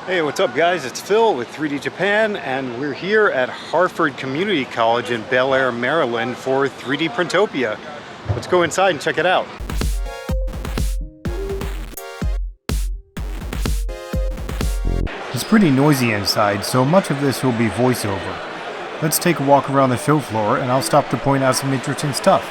Hey, what's up guys? It's Phil with 3D Japan, and we're here at Harford Community College in Bel Air, Maryland for 3D Printopia. Let's go inside and check it out. It's pretty noisy inside, so much of this will be voiceover. Let's take a walk around the show floor and I'll stop to point out some interesting stuff.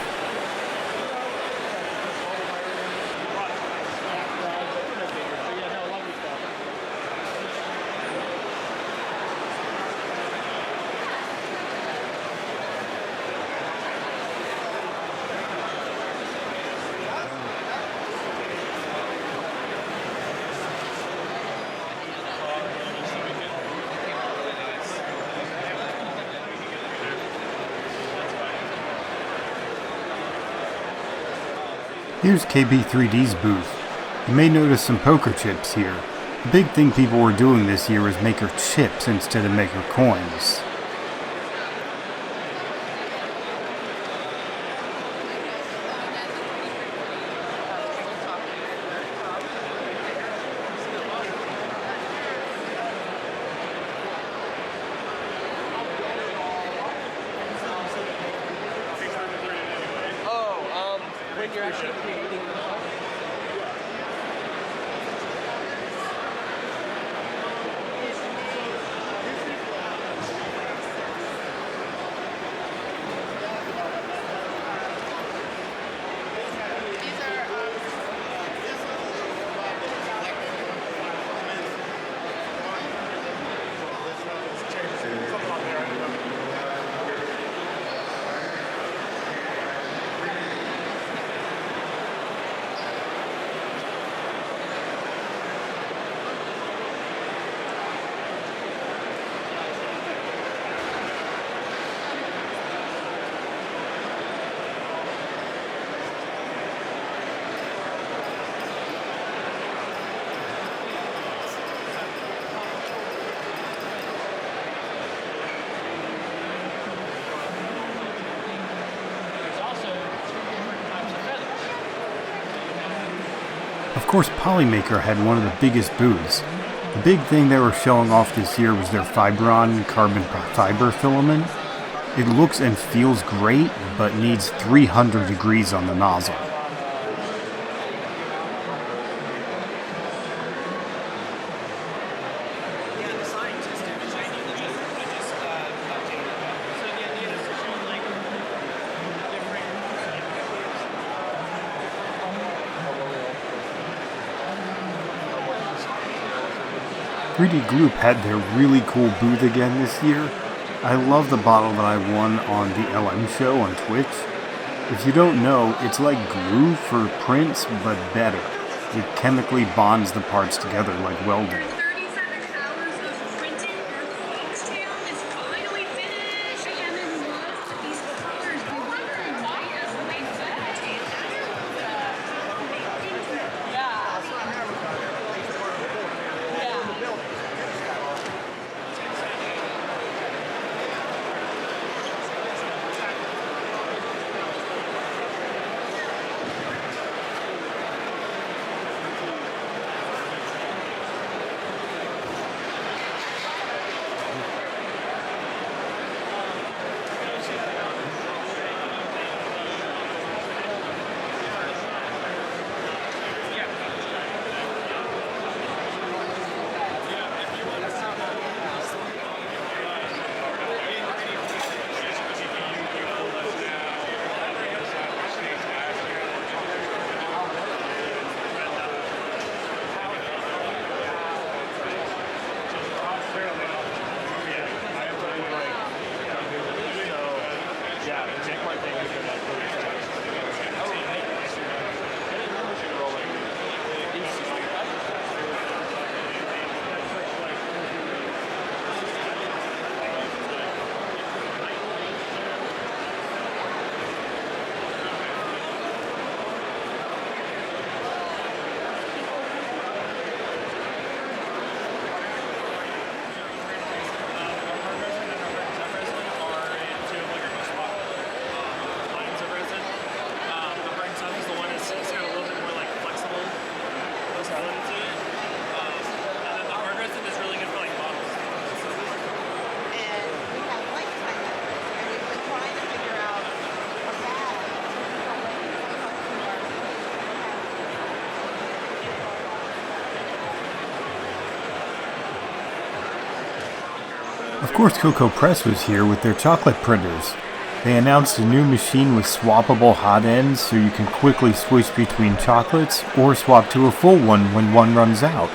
Here's KB3D's booth. You may notice some poker chips here. The big thing people were doing this year was maker chips instead of maker coins. When you're actually creating the Of course, Polymaker had one of the biggest booths. The big thing they were showing off this year was their Fibron carbon fiber filament. It looks and feels great, but needs 300 degrees on the nozzle. .3D Gloop had their really cool booth again this year. I love the bottle that I won on the LM show on Twitch. If you don't know, it's like glue for prints, but better. It chemically bonds the parts together like welding. Of course, Coco Press was here with their chocolate printers. They announced a new machine with swappable hot ends so you can quickly switch between chocolates or swap to a full one when one runs out.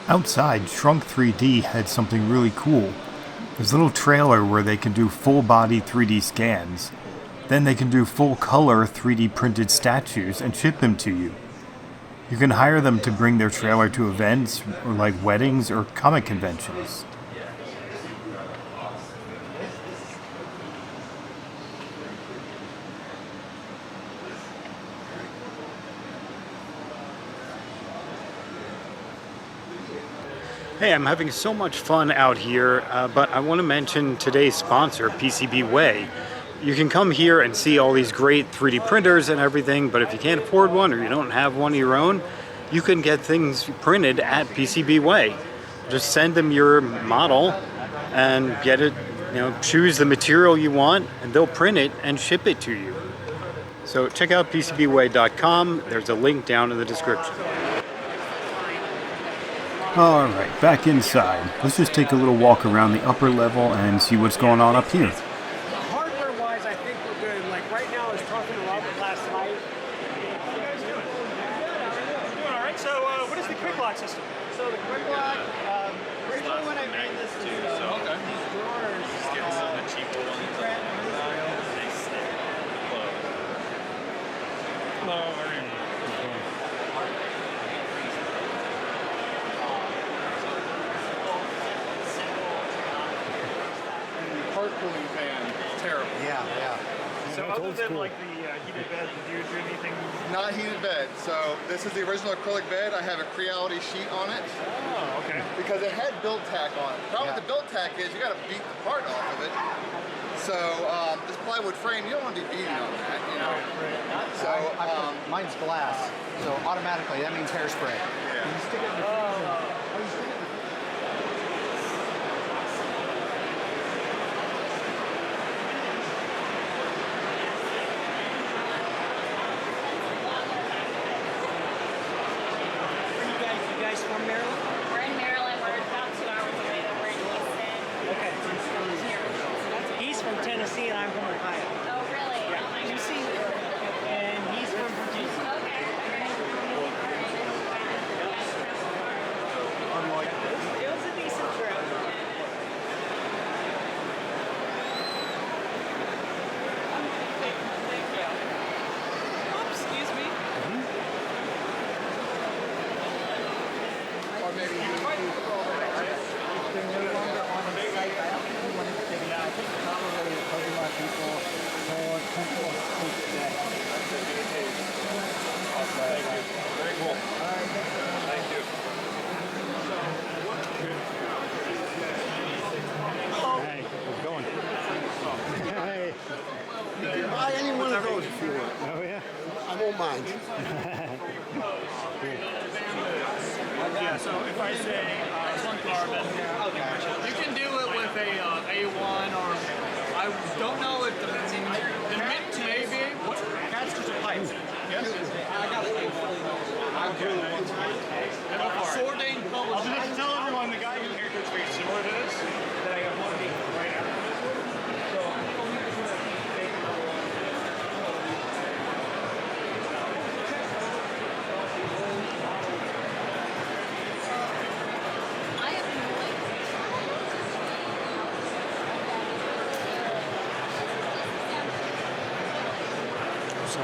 Outside, Shrunk 3D had something really cool. There's a little trailer where they can do full-body 3D scans. Then they can do full-color 3D printed statues and ship them to you. You can hire them to bring their trailer to events, or like weddings or comic conventions. Hey, I'm having so much fun out here, but I want to mention today's sponsor, PCBWay. You can come here and see all these great 3D printers and everything, but if you can't afford one or you don't have one of your own, you can get things printed at PCBWay. Just send them your model and get it, choose the material you want, and they'll print it and ship it to you. So check out PCBWay.com. There's a link down in the description. Alright, back inside. Let's just take a little walk around the upper level and see what's going on up here. Hardware-wise, I think we're good. Like right now, I was talking to Robert last night. How you guys doing? Doing all right. So, what is the quick lock system? So the quick lock, originally when I made this, these drawers. Just getting some of the cheaper ones. Cooling fan, it's terrible. Yeah. So other than like the heated bed, did you do anything? Not heated bed. So this is the original acrylic bed. I have a Creality sheet on it. Oh, okay. Because it had build tack on it. The problem with the build tack is you got to beat the part off of it. So this plywood frame, you don't want to be beating on that, So Mine's glass, so automatically that means hairspray. yeah. You stick it in the You guys from Maryland? We're in Maryland. We're about 2 hours away. We're in Houston. Okay. He's from Tennessee and I'm from Ohio. Oh, really? Yeah. Oh, my You gosh. see, and he's from Virginia. Okay. It was a decent trip. Thank you. Oops, excuse me. Or maybe They're no longer on the site. I don't think we wanted to take it out. I think probably a lot of people told Temple Coach that. very cool. All right, Thank you. hey, how's it going? Hey. You can buy any one of those if you want. Oh, yeah? I won't mind. Yeah, so if I say one carbon, you can do it with a A1 or I don't know if the mint maybe. That's just a pipe. Yes. I got an A1. Sorting published. I'll just tell everyone the guy who haircuts very similar to this that I got one of these right after this. So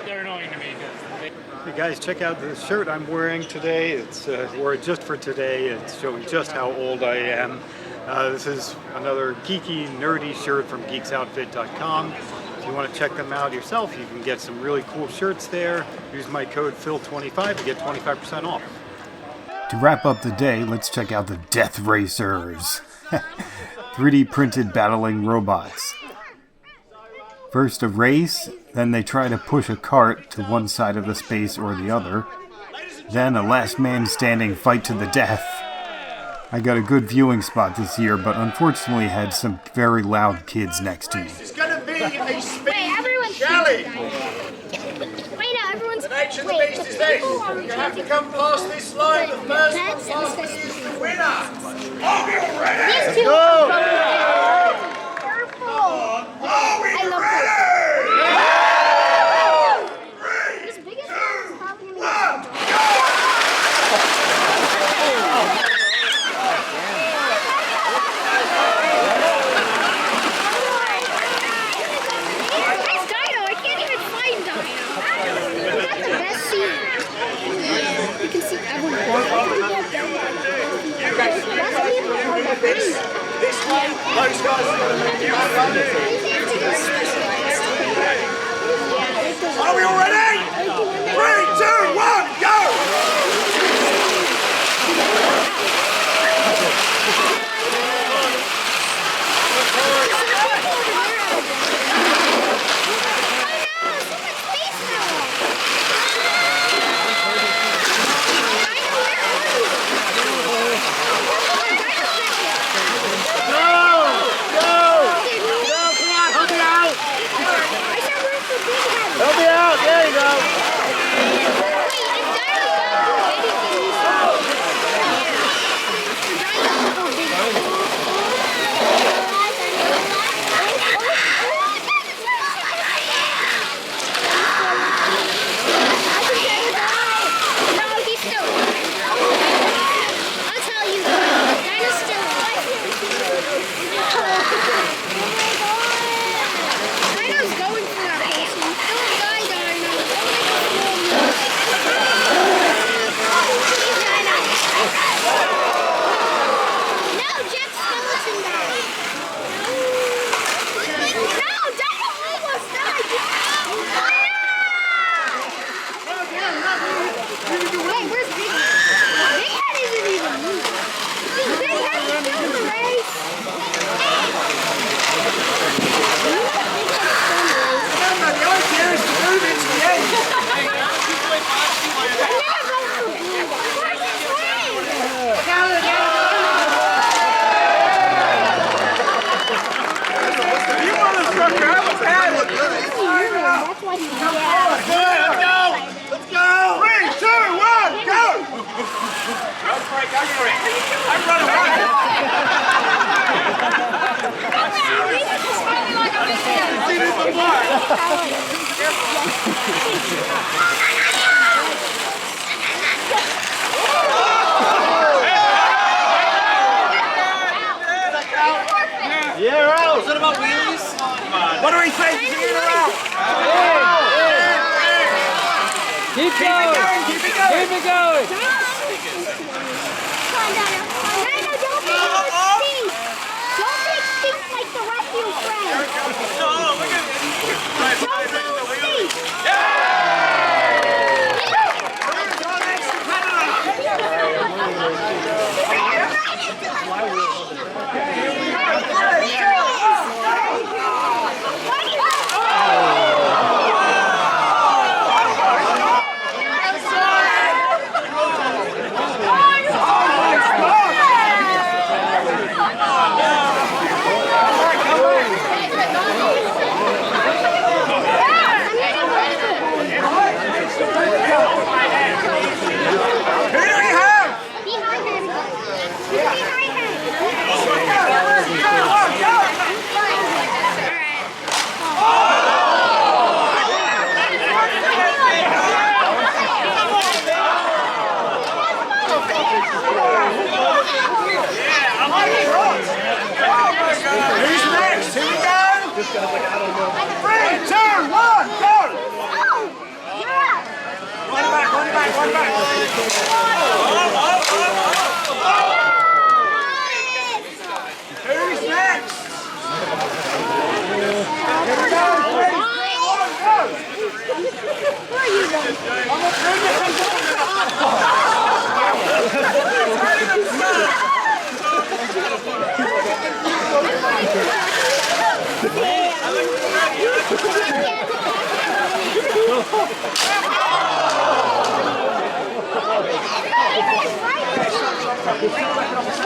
they're annoying to me because Hey guys, check out the shirt I'm wearing today. It's wore it just for today. It's showing just how old I am. This is another geeky, nerdy shirt from geeksoutfit.com. If you want to check them out yourself, you can get some really cool shirts there. Use my code PHIL25 to get 25% off. To wrap up the day, let's check out the Death Racers. 3D printed battling robots. First a race, then they try to push a cart to one side of the space or the other. Then a last man standing fight to the death. I got a good viewing spot this year, but unfortunately had some very loud kids next to me. It's going to be a speed everyone's challenge. Wait, now everyone's. The nature of the beast is this. You have to come past this line. The first one past this is the winner. Are you ready? These two are purple. I love purple. This biggest one is probably going to It's Dino. I can't even find Dino. That's the best scene. Yeah, you can see everyone. This way, those guys are going to make you run it. Are we all ready? 3, 2, 1, go! Help me out, there you go. What do we think? Keep it going! Keep it going! Keep it going! Keep it going! Don't be like the rest of your friends. No, look at Who's next? Where are you going?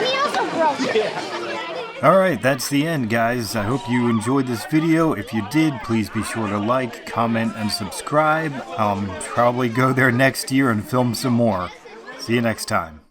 He also broke it. Alright, that's the end, guys. I hope you enjoyed this video. If you did, please be sure to like, comment, and subscribe. I'll probably go there next year and film some more. See you next time.